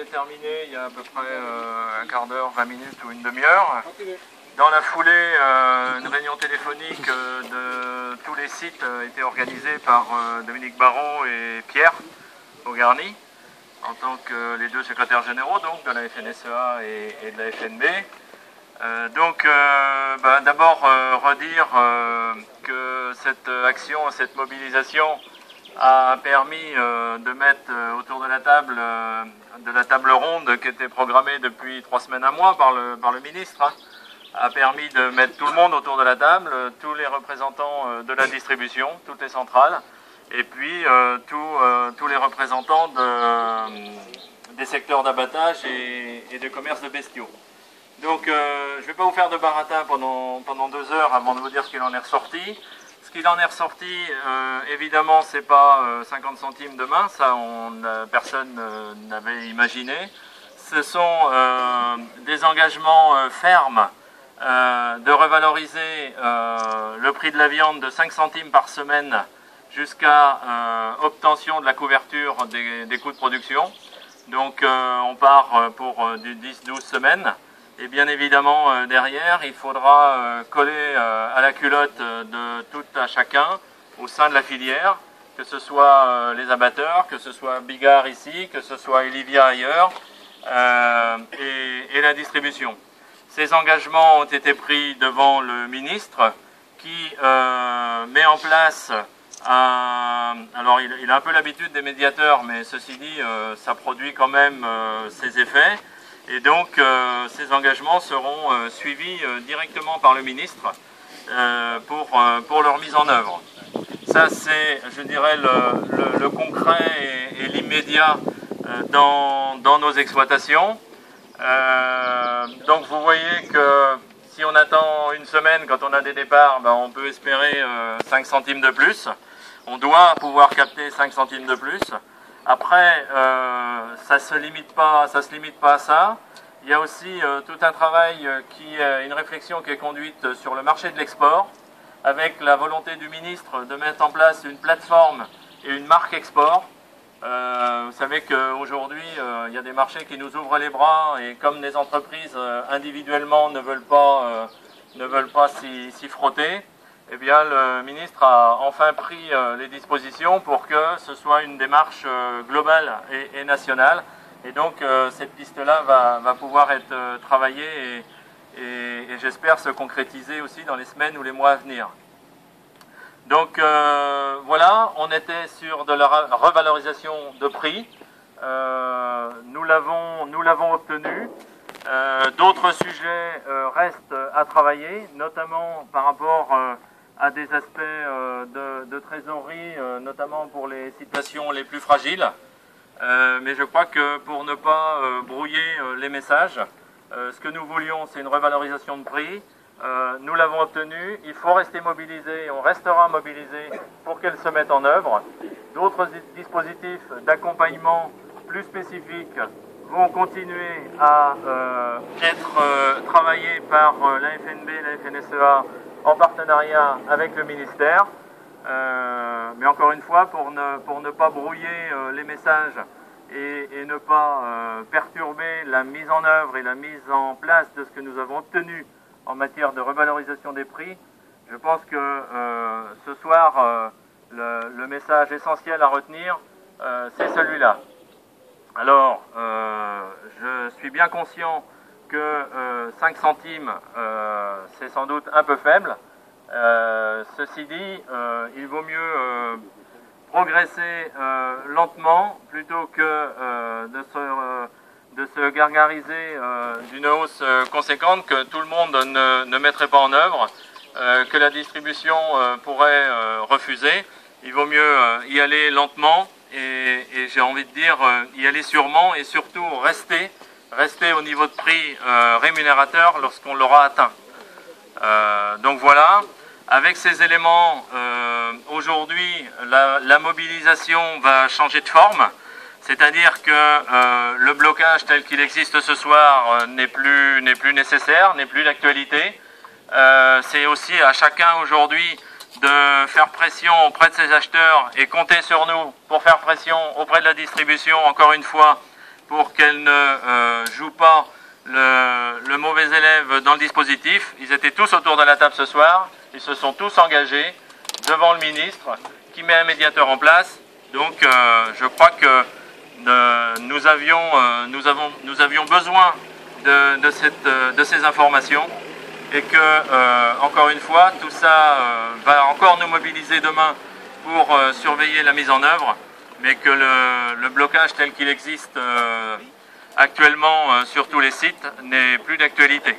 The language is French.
terminé il y a à peu près un quart d'heure, 20 minutes ou une demi-heure. Dans la foulée, une réunion téléphonique de tous les sites a été organisée par Dominique Barrault et Pierre Augarny, en tant que les deux secrétaires généraux donc, de la FNSEA et de la FNB. D'abord redire que cette action, cette mobilisation a permis de mettre autour de la table ronde qui était programmée depuis 3 semaines, un mois par le ministre, a permis de mettre tout le monde autour de la table, tous les représentants de la distribution, toutes les centrales, et puis tous les représentants des secteurs d'abattage et de commerce de bestiaux. Donc je ne vais pas vous faire de baratin pendant 2 heures avant de vous dire ce qu'il en est ressorti. Ce qu'il en est ressorti, évidemment, c'est pas 50 centimes demain, ça personne n'avait imaginé. Ce sont des engagements fermes de revaloriser le prix de la viande de 5 centimes par semaine jusqu'à obtention de la couverture des coûts de production. Donc on part pour du 10-12 semaines. Et bien évidemment, derrière, il faudra coller à la culotte de tout à chacun au sein de la filière, que ce soit les abatteurs, que ce soit Bigard ici, que ce soit Elivia ailleurs, et la distribution. Ces engagements ont été pris devant le ministre qui met en place alors il a un peu l'habitude des médiateurs, mais ceci dit, ça produit quand même ses effets. Et donc ces engagements seront suivis directement par le ministre pour leur mise en œuvre. Ça c'est, je dirais, le concret et l'immédiat dans nos exploitations. Donc vous voyez que si on attend une semaine quand on a des départs, ben, on peut espérer 5 centimes de plus. On doit pouvoir capter 5 centimes de plus. Après, ça se limite pas à ça. Il y a aussi tout un travail une réflexion qui est conduite sur le marché de l'export, avec la volonté du ministre de mettre en place une plateforme et une marque export. Vous savez qu'aujourd'hui, il y a des marchés qui nous ouvrent les bras, et comme les entreprises individuellement ne veulent pas s'y frotter, eh bien, le ministre a enfin pris les dispositions pour que ce soit une démarche globale et nationale. Et donc cette piste-là va pouvoir être travaillée et j'espère se concrétiser aussi dans les semaines ou les mois à venir. Donc voilà, on était sur de la revalorisation de prix. Nous l'avons obtenu. D'autres sujets restent à travailler, notamment par rapport à des aspects de trésorerie, notamment pour les situations les plus fragiles. Mais je crois que pour ne pas brouiller les messages, ce que nous voulions, c'est une revalorisation de prix. Nous l'avons obtenue. Il faut rester mobilisé, on restera mobilisé pour qu'elle se mette en œuvre. D'autres dispositifs d'accompagnement plus spécifiques vont continuer à être travaillés par la FNB et la FNSEA en partenariat avec le ministère. Mais encore une fois, pour ne pas brouiller les messages et ne pas perturber la mise en œuvre et la mise en place de ce que nous avons obtenu en matière de revalorisation des prix, je pense que ce soir, le message essentiel à retenir, c'est celui-là. Alors, je suis bien conscient que 5 centimes, c'est sans doute un peu faible. Ceci dit, il vaut mieux progresser lentement plutôt que de se gargariser d'une hausse conséquente que tout le monde ne mettrait pas en œuvre, que la distribution pourrait refuser. Il vaut mieux y aller lentement et j'ai envie de dire y aller sûrement et surtout rester au niveau de prix rémunérateur lorsqu'on l'aura atteint. Donc voilà. Avec ces éléments, aujourd'hui, la mobilisation va changer de forme, c'est-à-dire que le blocage tel qu'il existe ce soir n'est plus nécessaire, n'est plus d'actualité. C'est aussi à chacun aujourd'hui de faire pression auprès de ses acheteurs et compter sur nous pour faire pression auprès de la distribution, encore une fois, pour qu'elle ne joue pas le mauvais élève dans le dispositif. Ils étaient tous autour de la table ce soir, ils se sont tous engagés devant le ministre qui met un médiateur en place. Donc je crois que nous avions besoin de ces informations et que, encore une fois, tout ça va encore nous mobiliser demain pour surveiller la mise en œuvre, mais que le blocage tel qu'il existe actuellement sur tous les sites n'est plus d'actualité.